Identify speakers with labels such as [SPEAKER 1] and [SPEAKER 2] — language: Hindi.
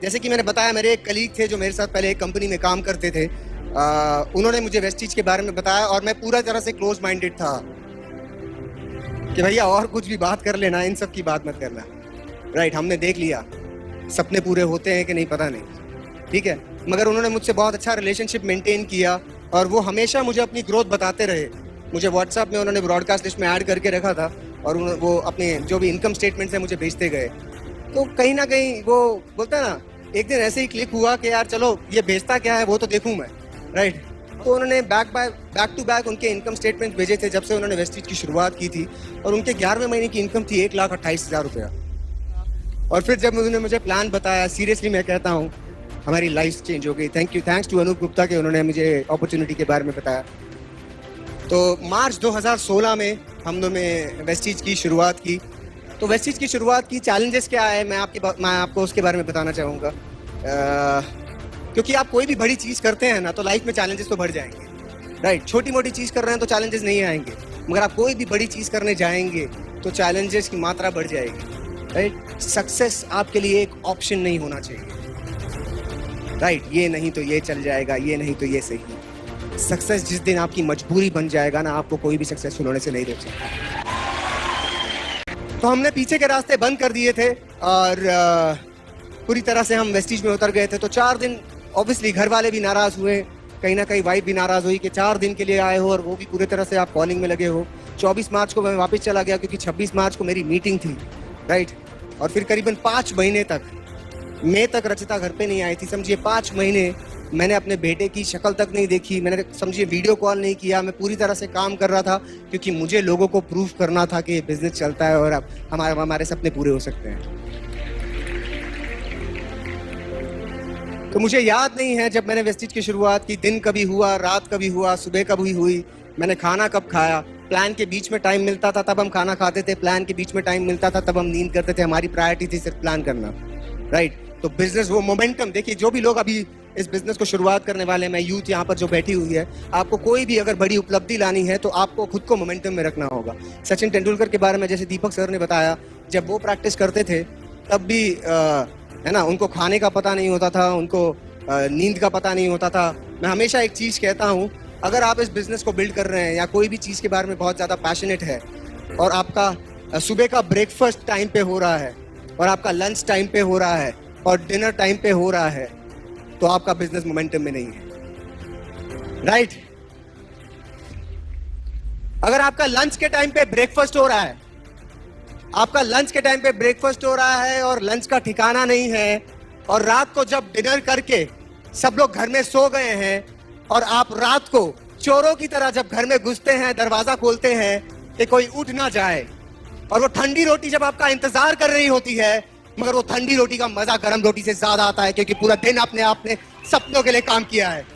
[SPEAKER 1] जैसे कि मैंने बताया, मेरे एक कलीग थे जो मेरे साथ पहले एक कंपनी में काम करते थे। उन्होंने मुझे वेस्टीज के बारे में बताया और मैं पूरा तरह से क्लोज माइंडेड था कि भैया और कुछ भी बात कर लेना, इन सब की बात मत करना। राइट, हमने देख लिया सपने पूरे होते हैं कि नहीं पता नहीं, ठीक है। मगर उन्होंने मुझसे बहुत अच्छा रिलेशनशिप मेंटेन किया और वो हमेशा मुझे अपनी ग्रोथ बताते रहे। मुझे व्हाट्सएप में उन्होंने ब्रॉडकास्ट लिस्ट में ऐड करके रखा था और वो अपने जो भी इनकम स्टेटमेंट्स हैं मुझे भेजते गए। तो कहीं ना कहीं वो बोलता है ना, एक दिन ऐसे ही क्लिक हुआ कि यार चलो ये भेजता क्या है वो तो देखूं मैं। राइट, तो उन्होंने बैक टू बैक उनके इनकम स्टेटमेंट भेजे थे जब से उन्होंने वेस्टीज की शुरुआत की थी और उनके 11वें महीने की इनकम थी 1,28,000 रुपया। और फिर जब उन्होंने मुझे प्लान बताया, सीरियसली मैं कहता हूँ हमारी लाइफ चेंज हो गई। थैंक्स टू अनूप गुप्ता के उन्होंने मुझे अपॉर्चुनिटी के बारे में बताया। तो मार्च 2016 में हमने वेस्टीज की शुरुआत की। तो वेस्टीज की शुरुआत की चैलेंजेस क्या है मैं आपको उसके बारे में बताना चाहूँगा। क्योंकि आप कोई भी बड़ी चीज़ करते हैं ना तो लाइफ में चैलेंजेस तो बढ़ जाएंगे। राइट, छोटी मोटी चीज़ कर रहे हैं तो चैलेंजेस नहीं आएंगे, मगर आप कोई भी बड़ी चीज़ करने जाएंगे तो चैलेंजेस की मात्रा बढ़ जाएगी। राइट, सक्सेस आपके लिए एक ऑप्शन नहीं होना चाहिए। राइट, ये नहीं तो ये चल जाएगा, ये नहीं तो ये सही। सक्सेस जिस दिन आपकी मजबूरी बन जाएगा ना, आपको कोई भी सक्सेसफुल होने से नहीं रोक सकता। तो हमने पीछे के रास्ते बंद कर दिए थे और पूरी तरह से हम वेस्टीज में उतर गए थे। तो 4 दिन ऑब्वियसली घर वाले भी नाराज हुए, कहीं ना कहीं वाइफ भी नाराज हुई कि 4 दिन के लिए आए हो और वो भी पूरे तरह से आप कॉलिंग में लगे हो। 24 मार्च को मैं वापस चला गया क्योंकि 26 मार्च को मेरी मीटिंग थी। राइट, और फिर करीबन 5 महीने तक, मई तक रचिता घर पे नहीं आई थी। समझिए 5 महीने मैंने अपने बेटे की शक्ल तक नहीं देखी, मैंने समझिए वीडियो कॉल नहीं किया। मैं पूरी तरह से काम कर रहा था क्योंकि मुझे लोगों को प्रूफ करना था कि बिजनेस चलता है और अब हमारे सपने पूरे हो सकते हैं। तो मुझे याद नहीं है जब मैंने वेस्टीज की शुरुआत की, दिन कभी हुआ, रात कभी हुआ, सुबह कभी हुई, मैंने खाना कब खाया। प्लान के बीच में टाइम मिलता था तब हम खाना खाते थे, प्लान के बीच में टाइम मिलता था तब हम नींद करते थे। हमारी प्रायोरिटी थी सिर्फ प्लान करना। राइट, तो बिजनेस वो मोमेंटम देखिए, जो भी लोग अभी इस बिजनेस को शुरुआत करने वाले हैं, मैं यूथ यहाँ पर जो बैठी हुई है, आपको कोई भी अगर बड़ी उपलब्धि लानी है तो आपको खुद को मोमेंटम में रखना होगा। सचिन तेंदुलकर के बारे में जैसे दीपक सर ने बताया, जब वो प्रैक्टिस करते थे तब भी है ना, उनको खाने का पता नहीं होता था, उनको नींद का पता नहीं होता था। मैं हमेशा एक चीज कहता हूँ, अगर आप इस बिजनेस को बिल्ड कर रहे हैं या कोई भी चीज के बारे में बहुत ज्यादा पैशनेट है और आपका सुबह का ब्रेकफास्ट टाइम पे हो रहा है और आपका लंच टाइम पे हो रहा है और डिनर टाइम पे हो रहा है, तो आपका बिजनेस मोमेंटम में नहीं है। राइट, अगर आपका लंच के टाइम पे ब्रेकफास्ट हो रहा है, आपका लंच के टाइम पे ब्रेकफास्ट हो रहा है और लंच का ठिकाना नहीं है, और रात को जब डिनर करके सब लोग घर में सो गए हैं और आप रात को चोरों की तरह जब घर में घुसते हैं, दरवाजा खोलते हैं कि कोई उठ ना जाए, और वो ठंडी रोटी जब आपका इंतजार कर रही होती है, मगर वो ठंडी रोटी का मजा गर्म रोटी से ज्यादा आता है क्योंकि पूरा दिन आपने अपने सपनों के लिए काम किया है।